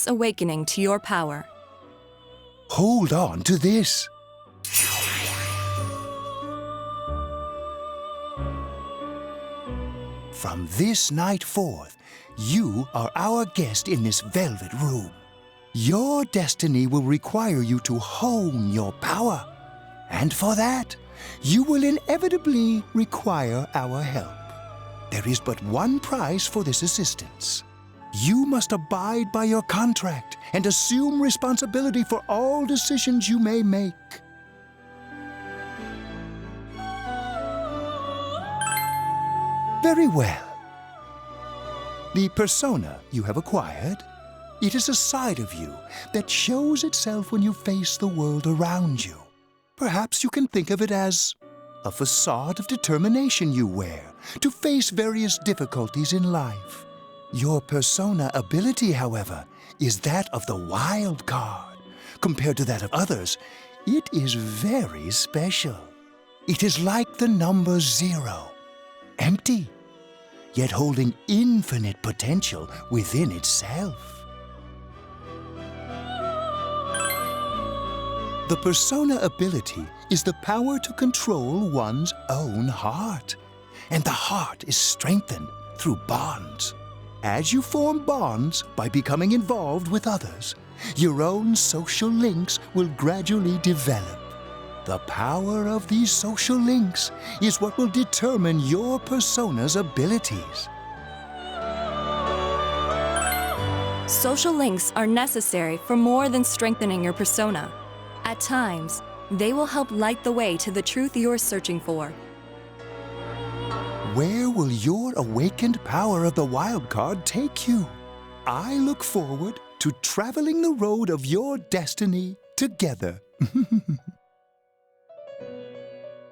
awakening to your power. Hold on to this. From this night forth, you are our guest in this velvet room. Your destiny will require you to hone your power. And for that, you will inevitably require our help. There is but one price for this assistance. You must abide by your contract and assume responsibility for all decisions you may make. Very well. The persona you have acquired, it is a side of you that shows itself when you face the world around you. Perhaps you can think of it as a facade of determination you wear to face various difficulties in life. Your persona ability, however, is that of the wild card. Compared to that of others, it is very special. It is like the number 0, empty, yet holding infinite potential within itself. The persona ability is the power to control one's own heart, and the heart is strengthened through bonds. As you form bonds by becoming involved with others, your own social links will gradually develop. The power of these social links is what will determine your persona's abilities. Social links are necessary for more than strengthening your persona. At times, they will help light the way to the truth you're searching for. Where will your awakened power of the wild card take you? I look forward to traveling the road of your destiny together.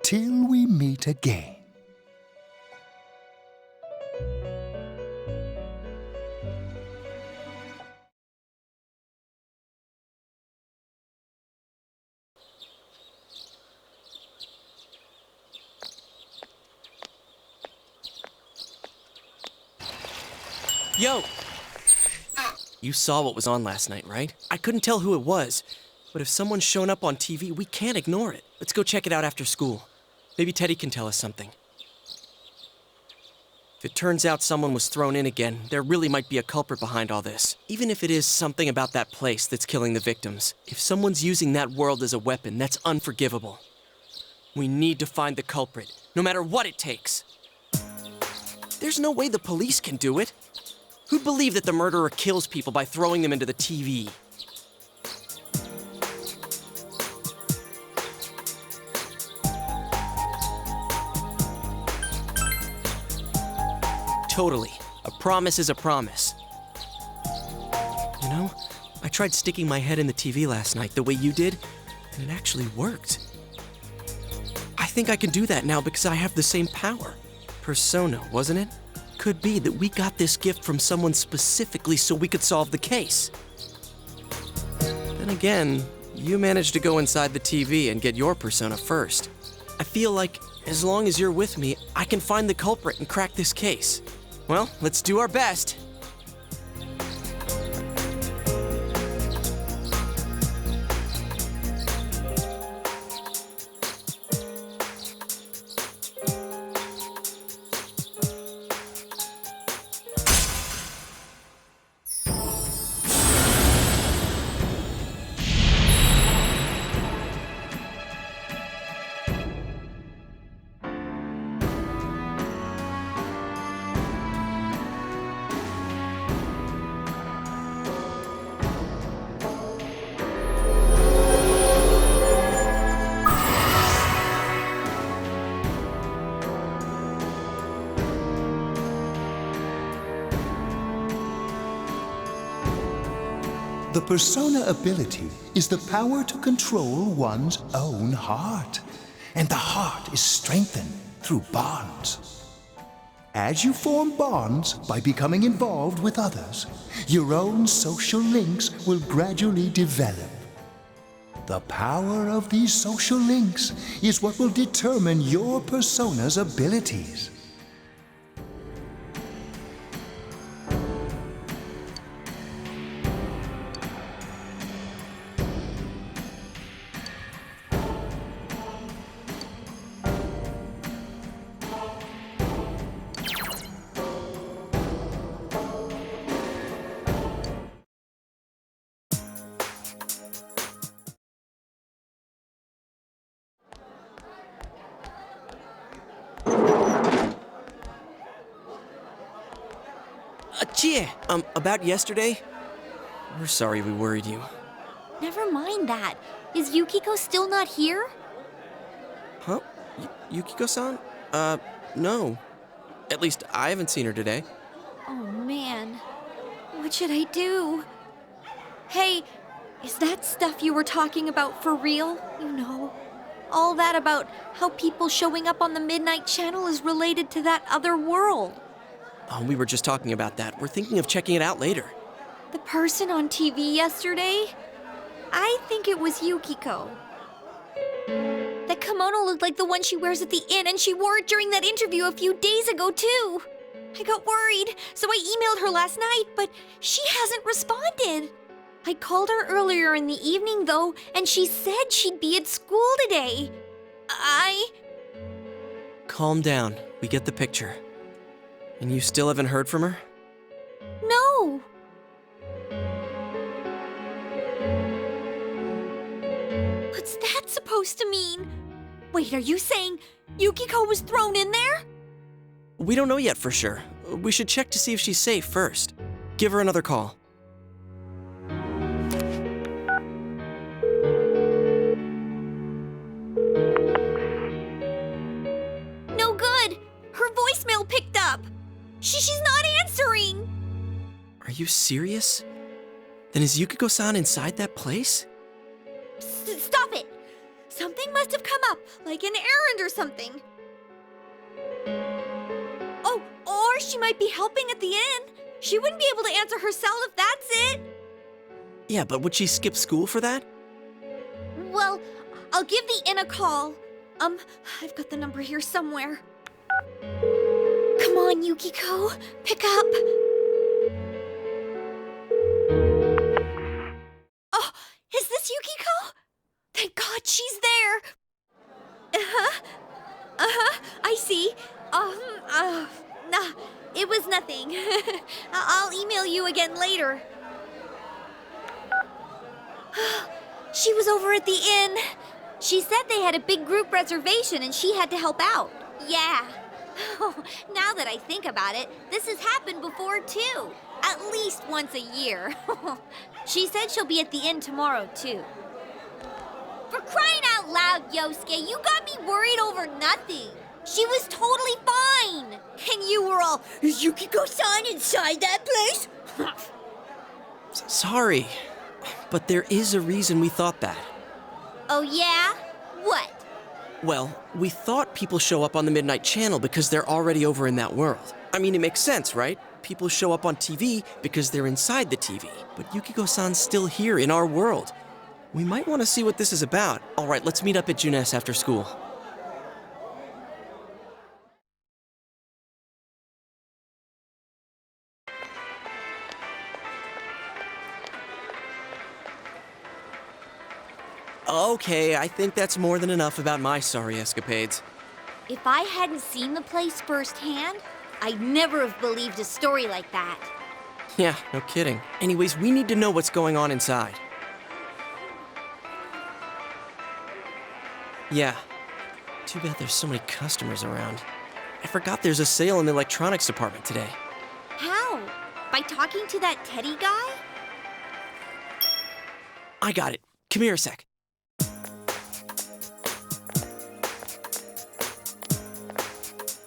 Till we meet again. Yo! You saw what was on last night, right? I couldn't tell who it was, but if someone's shown up on TV, we can't ignore it. Let's go check it out after school. Maybe Teddy can tell us something. If it turns out someone was thrown in again, there really might be a culprit behind all this. Even if it is something about that place that's killing the victims. If someone's using that world as a weapon, that's unforgivable. We need to find the culprit, no matter what it takes. There's no way the police can do it. Who'd believe that the murderer kills people by throwing them into the TV? Totally. A promise is a promise. You know, I tried sticking my head in the TV last night the way you did, and it actually worked. I think I can do that now because I have the same power. Persona, wasn't it? Could be that we got this gift from someone specifically so we could solve the case. Then again, you managed to go inside the TV and get your persona first. I feel like as long as you're with me, I can find the culprit and crack this case. Well, let's do our best. The persona ability is the power to control one's own heart, and the heart is strengthened through bonds. As you form bonds by becoming involved with others, your own social links will gradually develop. The power of these social links is what will determine your persona's abilities. Chie, about yesterday? We're sorry we worried you. Never mind that. Is Yukiko still not here? Huh? Yukiko-san? No. At least I haven't seen her today. Oh man, what should I do? Hey, is that stuff you were talking about for real? You know, all that about how people showing up on the Midnight Channel is related to that other world. Oh, we were just talking about that. We're thinking of checking it out later. The person on TV yesterday? I think it was Yukiko. That kimono looked like the one she wears at the inn, and she wore it during that interview a few days ago, too. I got worried, so I emailed her last night, but she hasn't responded. I called her earlier in the evening, though, and she said she'd be at school today. Calm down. We get the picture. And you still haven't heard from her? No. What's that supposed to mean? Wait, are you saying Yukiko was thrown in there? We don't know yet for sure. We should check to see if she's safe first. Give her another call. No good. Her voicemail picked up. She's not answering. Are you serious? Then is Yukiko-san inside that place? Stop it. Something must have come up, like an errand or something. Oh, or she might be helping at the inn. She wouldn't be able to answer herself if that's it. Yeah, but would she skip school for that? Well, I'll give the inn a call. I've got the number here somewhere. Come on, Yukiko. Pick up. Oh, is this Yukiko? Thank God she's there. I see. Nah, it was nothing. I'll email you again later. She was over at the inn. She said they had a big group reservation and she had to help out. Yeah. Now that I think about it, this has happened before too. At least once a year. She said she'll be at the inn tomorrow too. For crying out loud, Yosuke, you got me worried over nothing. She was totally fine. And you were all, is Yukiko-san inside that place? Sorry, but there is a reason we thought that. Oh yeah? What? Well, we thought people show up on the Midnight Channel because they're already over in that world. I mean, it makes sense, right? People show up on TV because they're inside the TV. But Yukiko-san's still here in our world. We might want to see what this is about. All right, let's meet up at Junes after school. Okay, I think that's more than enough about my sorry escapades. If I hadn't seen the place firsthand, I'd never have believed a story like that. Yeah, no kidding. Anyways, we need to know what's going on inside. Yeah. Too bad there's so many customers around. I forgot there's a sale in the electronics department today. How? By talking to that Teddy guy? I got it. Come here a sec.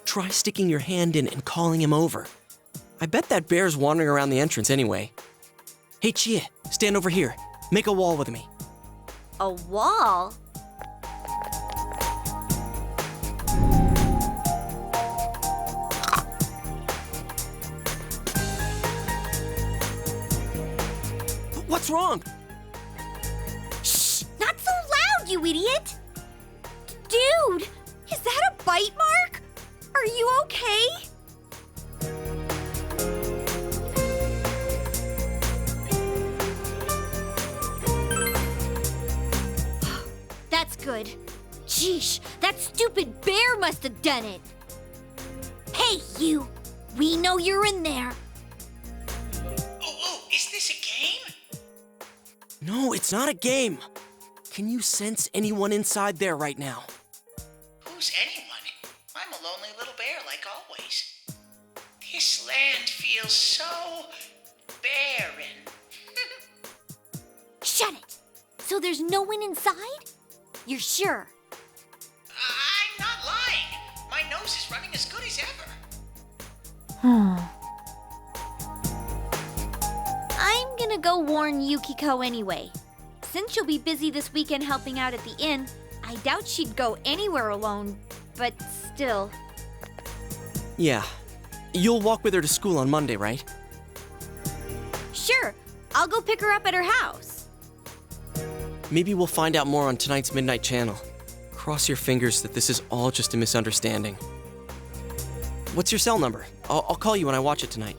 Try sticking your hand in and calling him over. I bet that bear's wandering around the entrance anyway. Hey, Chie, stand over here. Make a wall with me. A wall? What's wrong? Shh! Not so loud, you idiot! Dude, is that a bite mark? Are you okay? That's good. Sheesh, that stupid bear must have done it. Hey, you! We know you're in there. Oh, is this a game? No, it's not a game. Can you sense anyone inside there right now? Who's anyone? I'm a lonely little bear like always. This land feels feels so barren. Shut it! So there's no one inside? You're sure? I'm not lying. My nose is running as good as ever. I'm gonna go warn Yukiko anyway. Since she'll be busy this weekend helping out at the inn, I doubt she'd go anywhere alone, but still. Yeah. You'll walk with her to school on Monday, right? Sure, I'll go pick her up at her house. Maybe we'll find out more on tonight's Midnight Channel. Cross your fingers that this is all just a misunderstanding. What's your cell number? I'll call you when I watch it tonight.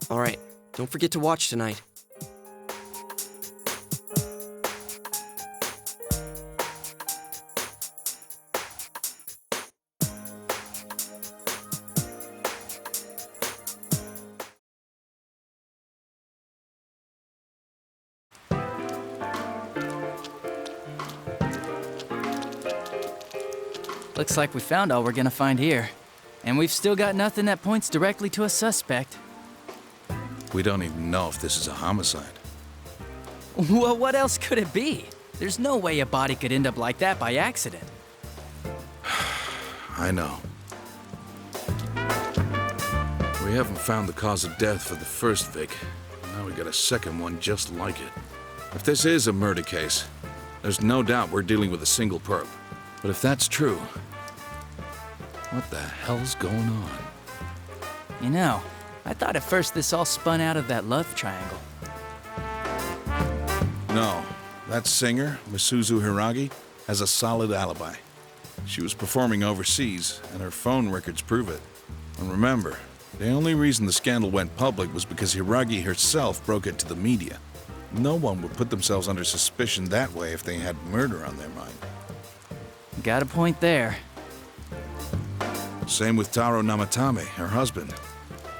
All right, don't forget to watch tonight. Looks like we found all we're gonna find here. And we've still got nothing that points directly to a suspect. We don't even know if this is a homicide. Well, what else could it be? There's no way a body could end up like that by accident. I know. We haven't found the cause of death for the first Vic. Now we got a second one just like it. If this is a murder case, there's no doubt we're dealing with a single perp. But if that's true, what the hell's going on? You know, I thought at first this all spun out of that love triangle. No, that singer, Misuzu Hiragi, has a solid alibi. She was performing overseas, and her phone records prove it. And remember, the only reason the scandal went public was because Hiragi herself broke it to the media. No one would put themselves under suspicion that way if they had murder on their mind. Got a point there. Same with Taro Namatame, her husband.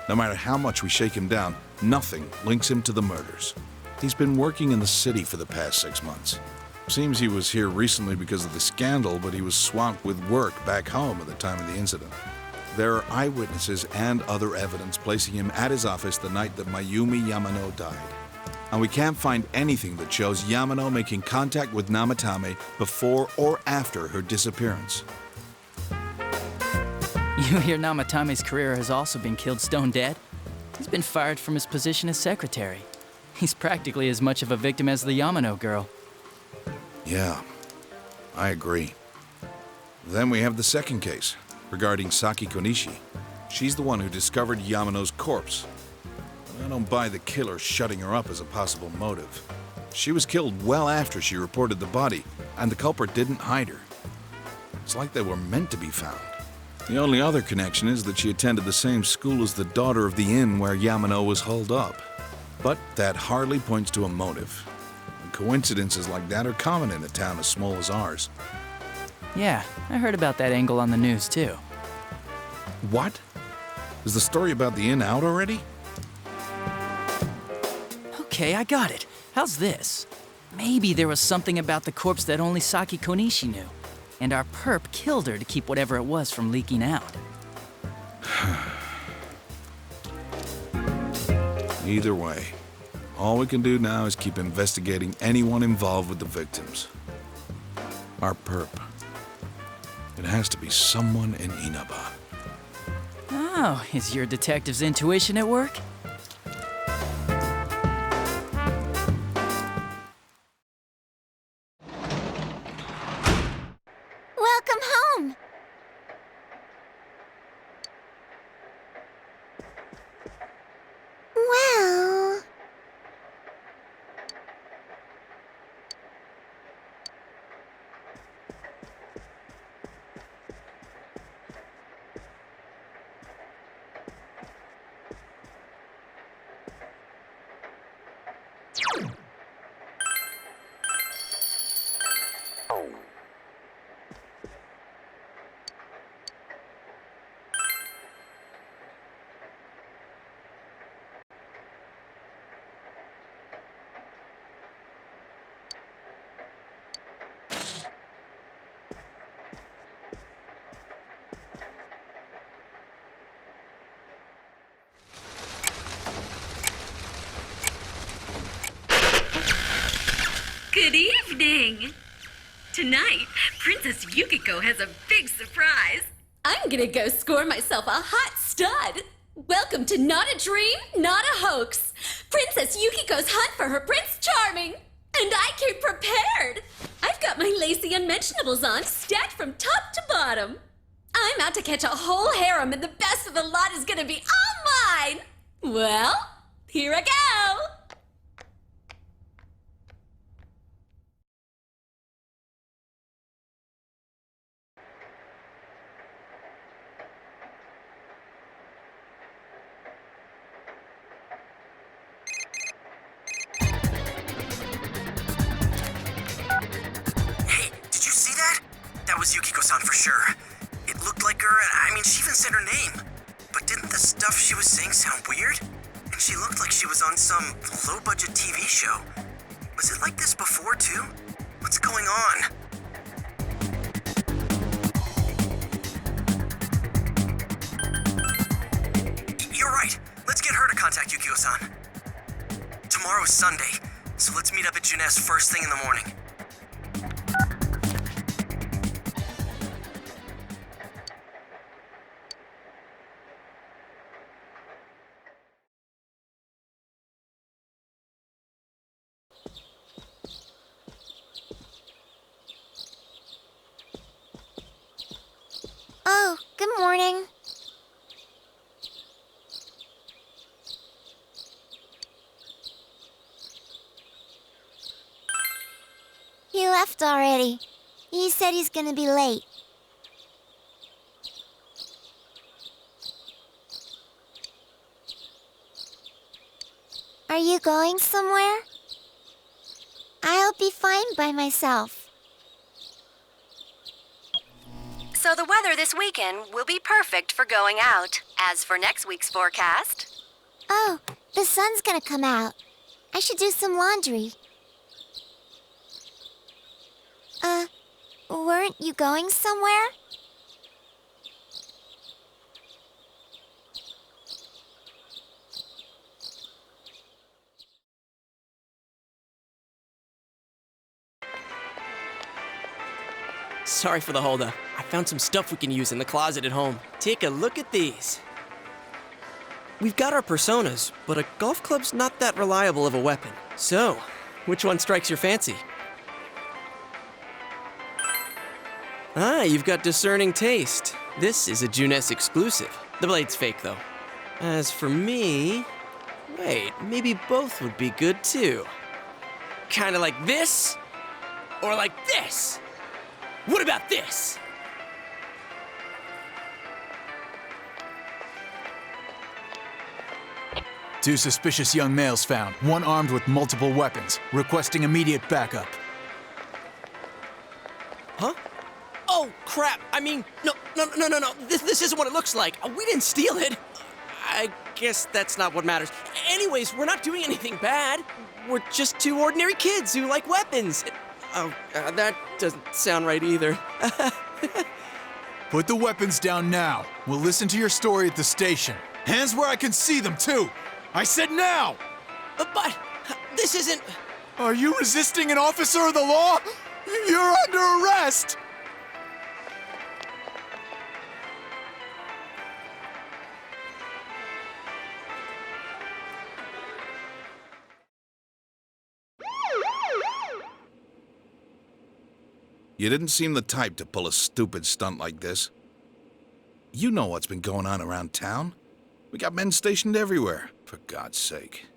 No matter how much we shake him down, nothing links him to the murders. He's been working in the city for the past 6 months. Seems he was here recently because of the scandal, but he was swamped with work back home at the time of the incident. There are eyewitnesses and other evidence placing him at his office the night that Mayumi Yamano died. And we can't find anything that shows Yamano making contact with Namatame before or after her disappearance. You hear Namatame's career has also been killed stone dead? He's been fired from his position as secretary. He's practically as much of a victim as the Yamano girl. Yeah, I agree. Then we have the second case, regarding Saki Konishi. She's the one who discovered Yamano's corpse. I don't buy the killer shutting her up as a possible motive. She was killed well after she reported the body, and the culprit didn't hide her. It's like they were meant to be found. The only other connection is that she attended the same school as the daughter of the inn where Yamano was holed up. But that hardly points to a motive. And coincidences like that are common in a town as small as ours. Yeah, I heard about that angle on the news too. What? Is the story about the inn out already? Okay, I got it. How's this? Maybe there was something about the corpse that only Saki Konishi knew, and our perp killed her to keep whatever it was from leaking out. Either way, all we can do now is keep investigating anyone involved with the victims. Our perp. It has to be someone in Inaba. Oh, is your detective's intuition at work? Welcome home! Well... evening. Tonight, Princess Yukiko has a big surprise. I'm gonna go score myself a hot stud. Welcome to Not a Dream, Not a Hoax. Princess Yukiko's hunt for her Prince Charming. And I came prepared. I've got my lacy unmentionables on, stacked from top to bottom. I'm out to catch a whole harem, and the best of the lot is gonna be all mine. Well, here I go. That was Yukiko-san for sure. It looked like her, and she even said her name. But didn't the stuff she was saying sound weird? And she looked like she was on some low-budget TV show. Was it like this before, too? What's going on? You're right. Let's get her to contact Yukiko-san. Tomorrow's Sunday, so let's meet up at Juness first thing in the morning. Oh, good morning. He left already. He said he's gonna be late. Are you going somewhere? I'll be fine by myself. So the weather this weekend will be perfect for going out. As for next week's forecast... Oh, the sun's gonna come out. I should do some laundry. Weren't you going somewhere? Sorry for the holdup. I found some stuff we can use in the closet at home. Take a look at these. We've got our personas, but a golf club's not that reliable of a weapon. So, which one strikes your fancy? Ah, you've got discerning taste. This is a Juness exclusive. The blade's fake, though. As for me... Wait, maybe both would be good, too. Kinda like this? Or like this? What about this? Two suspicious young males found, one armed with multiple weapons, requesting immediate backup. Huh? Oh, crap. No. This isn't what it looks like. We didn't steal it. I guess that's not what matters. Anyways, we're not doing anything bad. We're just two ordinary kids who like weapons. Oh, that doesn't sound right either. Put the weapons down now. We'll listen to your story at the station. Hands where I can see them, too. I said now! But this isn't... Are you resisting an officer of the law? You're under arrest! You didn't seem the type to pull a stupid stunt like this. You know what's been going on around town. We got men stationed everywhere, for God's sake.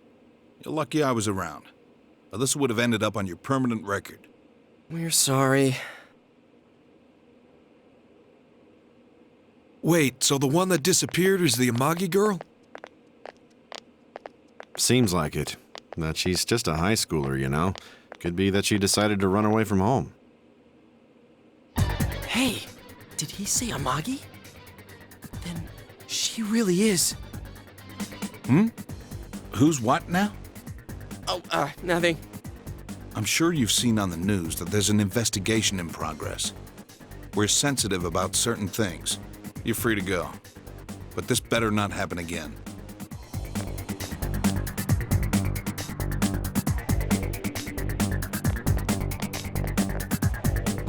You're lucky I was around. Or this would have ended up on your permanent record. We're sorry. Wait, so the one that disappeared is the Amagi girl? Seems like it. That she's just a high schooler, you know. Could be that she decided to run away from home. Hey, did he say Amagi? Then she really is. Who's what now? Oh, nothing. I'm sure you've seen on the news that there's an investigation in progress. We're sensitive about certain things. You're free to go. But this better not happen again.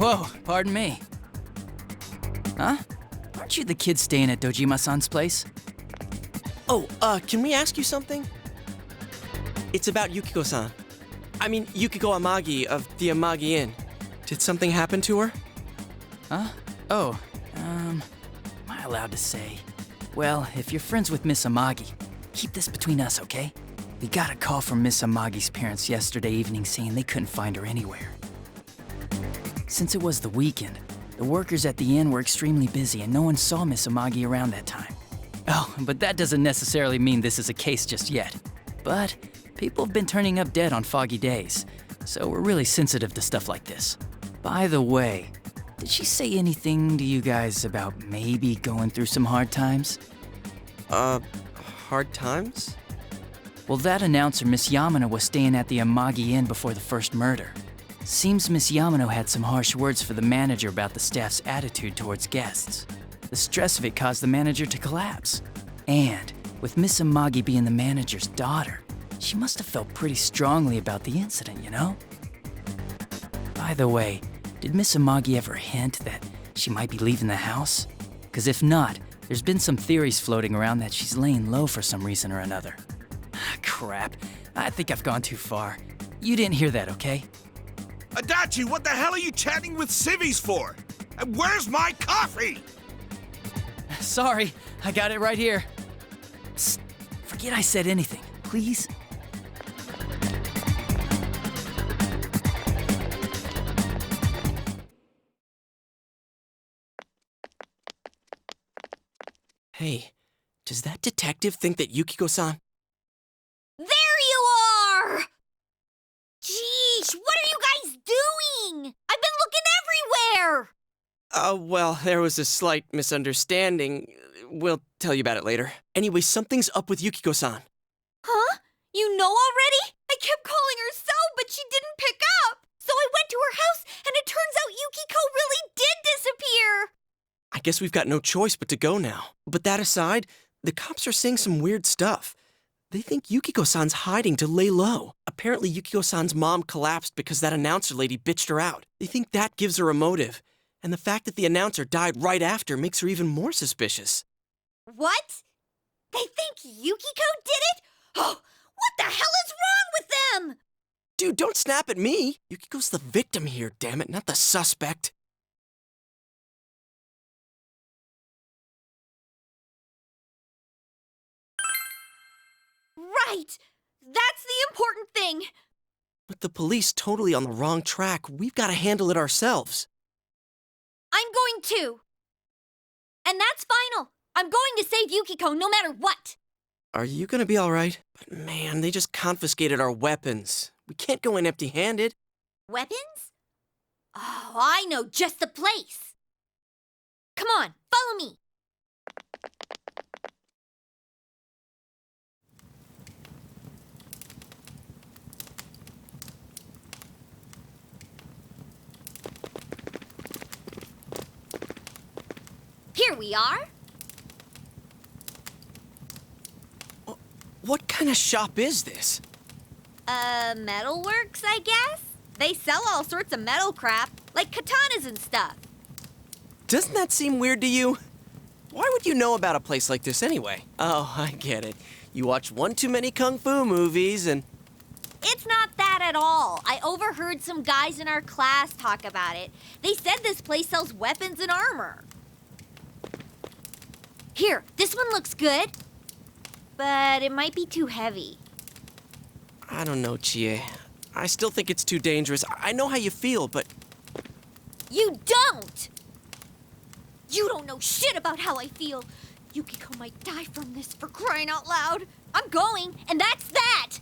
Whoa, pardon me. Huh? Aren't you the kid staying at Dojima-san's place? Oh, can we ask you something? It's about Yukiko-san. I mean, Yukiko Amagi of the Amagi Inn. Did something happen to her? Huh? Oh, am I allowed to say? Well, if you're friends with Miss Amagi, keep this between us, okay? We got a call from Miss Amagi's parents yesterday evening saying they couldn't find her anywhere. Since it was the weekend, the workers at the inn were extremely busy and no one saw Miss Amagi around that time. Oh, but that doesn't necessarily mean this is a case just yet. But people have been turning up dead on foggy days, so we're really sensitive to stuff like this. By the way, did she say anything to you guys about maybe going through some hard times? Hard times? Well, that announcer, Miss Yamano, was staying at the Amagi Inn before the first murder. Seems Miss Yamano had some harsh words for the manager about the staff's attitude towards guests. The stress of it caused the manager to collapse. And with Miss Amagi being the manager's daughter, she must have felt pretty strongly about the incident, you know? By the way, did Miss Amagi ever hint that she might be leaving the house? Because if not, there's been some theories floating around that she's laying low for some reason or another. Crap, I think I've gone too far. You didn't hear that, okay? Adachi, what the hell are you chatting with civvies for? And where's my coffee? Sorry, I got it right here. Psst, forget I said anything, please. Hey, does that detective think that Yukiko-san... There you are! Jeez, what are you guys doing? I've been looking everywhere! Well, there was a slight misunderstanding. We'll tell you about it later. Anyway, something's up with Yukiko-san. Huh? You know already? I kept calling her so, but she didn't pick up. So I went to her house, and it turns out Yukiko really did disappear. I guess we've got no choice but to go now. But that aside, the cops are saying some weird stuff. They think Yukiko-san's hiding to lay low. Apparently, Yukiko-san's mom collapsed because that announcer lady bitched her out. They think that gives her a motive. And the fact that the announcer died right after makes her even more suspicious. What? They think Yukiko did it? Oh, what the hell is wrong with them? Dude, don't snap at me. Yukiko's the victim here, damn it, not the suspect. Right! That's the important thing! With the police totally on the wrong track, we've got to handle it ourselves. I'm going to. And that's final. I'm going to save Yukiko no matter what. Are you gonna be alright? But man, they just confiscated our weapons. We can't go in empty-handed. Weapons? Oh, I know just the place. Come on, follow me. Here we are. What kind of shop is this? Metalworks, I guess? They sell all sorts of metal crap, like katanas and stuff. Doesn't that seem weird to you? Why would you know about a place like this anyway? Oh, I get it. You watch one too many kung fu movies and... It's not that at all. I overheard some guys in our class talk about it. They said this place sells weapons and armor. Here, this one looks good, but it might be too heavy. I don't know, Chie. I still think it's too dangerous. I know how you feel, but... You don't! You don't know shit about how I feel. Yukiko might die from this, for crying out loud. I'm going, and that's that!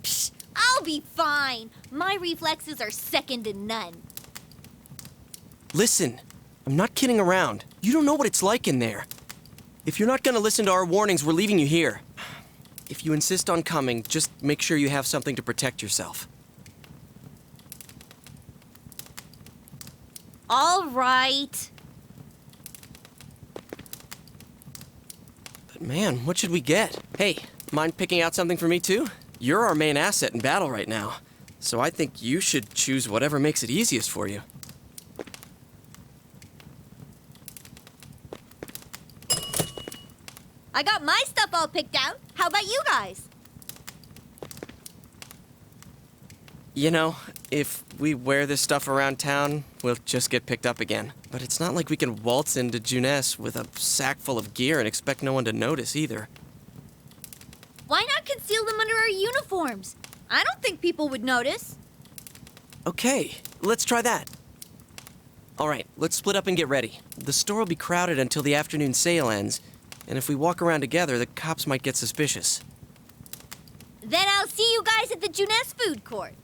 Psh, I'll be fine. My reflexes are second to none. Listen, I'm not kidding around. You don't know what it's like in there. If you're not gonna listen to our warnings, we're leaving you here. If you insist on coming, just make sure you have something to protect yourself. All right. Man, what should we get? Hey, mind picking out something for me too? You're our main asset in battle right now, so I think you should choose whatever makes it easiest for you. I got my stuff all picked out. How about you guys? You know, if we wear this stuff around town, we'll just get picked up again. But it's not like we can waltz into Juness with a sack full of gear and expect no one to notice either. Why not conceal them under our uniforms? I don't think people would notice. Okay, let's try that. All right, let's split up and get ready. The store will be crowded until the afternoon sale ends, and if we walk around together, the cops might get suspicious. Then I'll see you guys at the Juness food court.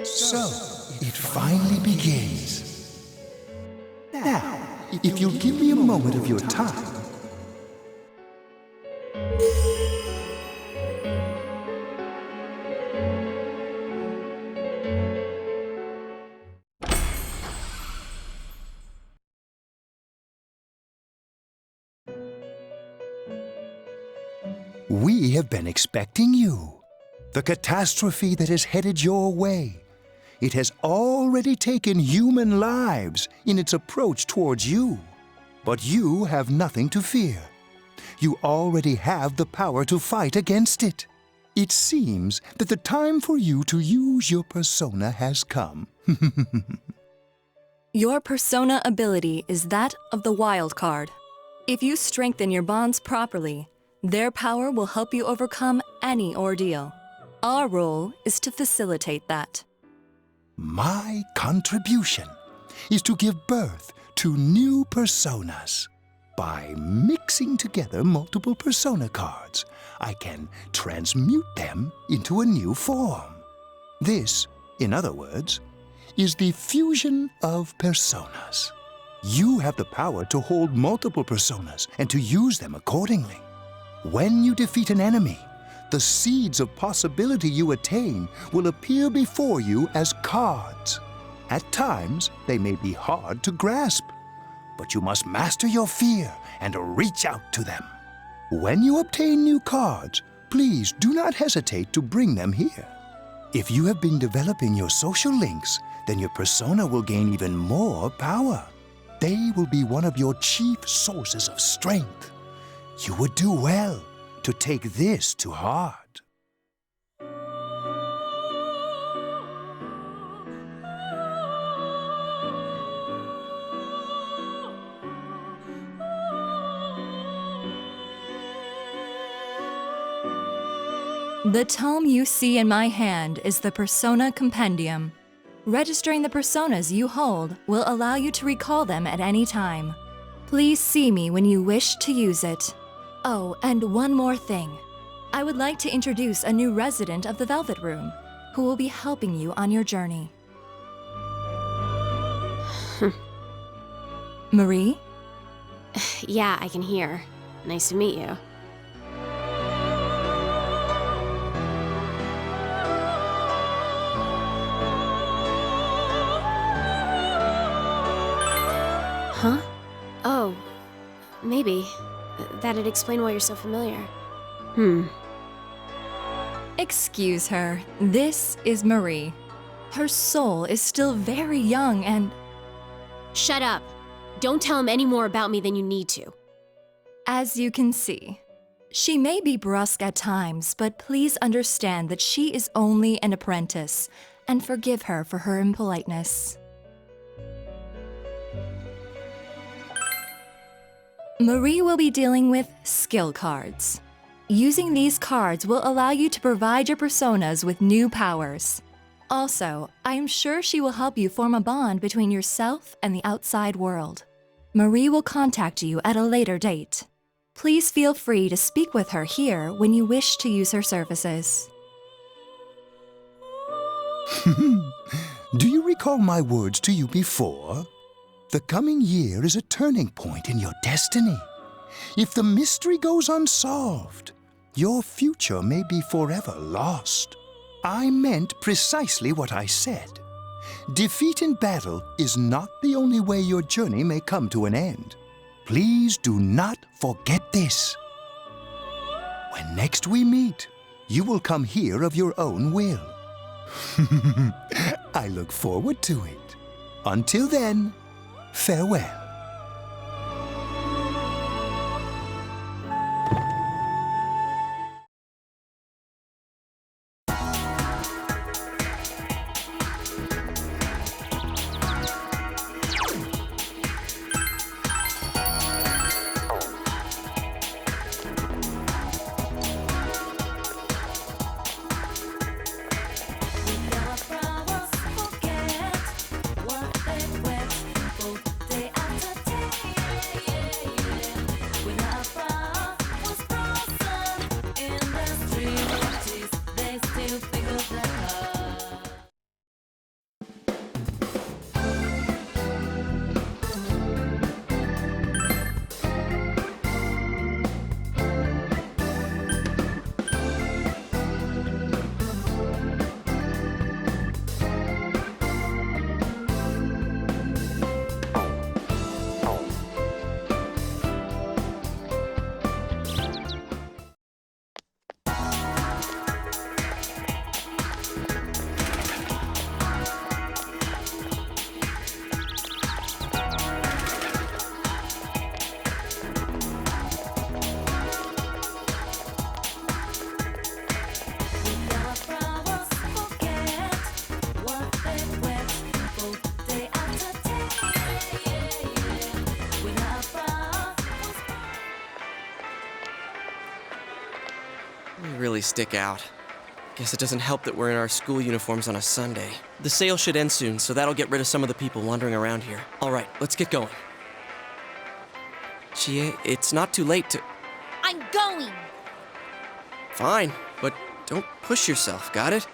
So, it finally begins. Now, if you'll give me a moment of your time. We have been expecting you. The catastrophe that is headed your way. It has already taken human lives in its approach towards you. But you have nothing to fear. You already have the power to fight against it. It seems that the time for you to use your persona has come. Your persona ability is that of the wild card. If you strengthen your bonds properly, their power will help you overcome any ordeal. Our role is to facilitate that. My contribution is to give birth to new personas. By mixing together multiple persona cards, I can transmute them into a new form. This, in other words, is the fusion of personas. You have the power to hold multiple personas and to use them accordingly. When you defeat an enemy, the seeds of possibility you attain will appear before you as cards. At times, they may be hard to grasp, but you must master your fear and reach out to them. When you obtain new cards, please do not hesitate to bring them here. If you have been developing your social links, then your persona will gain even more power. They will be one of your chief sources of strength. You would do well to take this to heart. The tome you see in my hand is the Persona Compendium. Registering the personas you hold will allow you to recall them at any time. Please see me when you wish to use it. Oh, and one more thing. I would like to introduce a new resident of the Velvet Room, who will be helping you on your journey. Marie? Yeah, I can hear. Nice to meet you. Huh? Oh, maybe. That'd explain why you're so familiar. Excuse her. This is Marie. Her soul is still very young and... Shut up. Don't tell him any more about me than you need to. As you can see, she may be brusque at times, but please understand that she is only an apprentice, and forgive her for her impoliteness. Marie will be dealing with skill cards. Using these cards will allow you to provide your personas with new powers. Also, I am sure she will help you form a bond between yourself and the outside world. Marie will contact you at a later date. Please feel free to speak with her here when you wish to use her services. Do you recall my words to you before? The coming year is a turning point in your destiny. If the mystery goes unsolved, your future may be forever lost. I meant precisely what I said. Defeat in battle is not the only way your journey may come to an end. Please do not forget this. When next we meet, you will come here of your own will. I look forward to it. Until then, farewell. We really stick out. Guess it doesn't help that we're in our school uniforms on a Sunday. The sale should end soon, so that'll get rid of some of the people wandering around here. All right, let's get going. Chie, it's not too late to... I'm going! Fine, but don't push yourself, got it?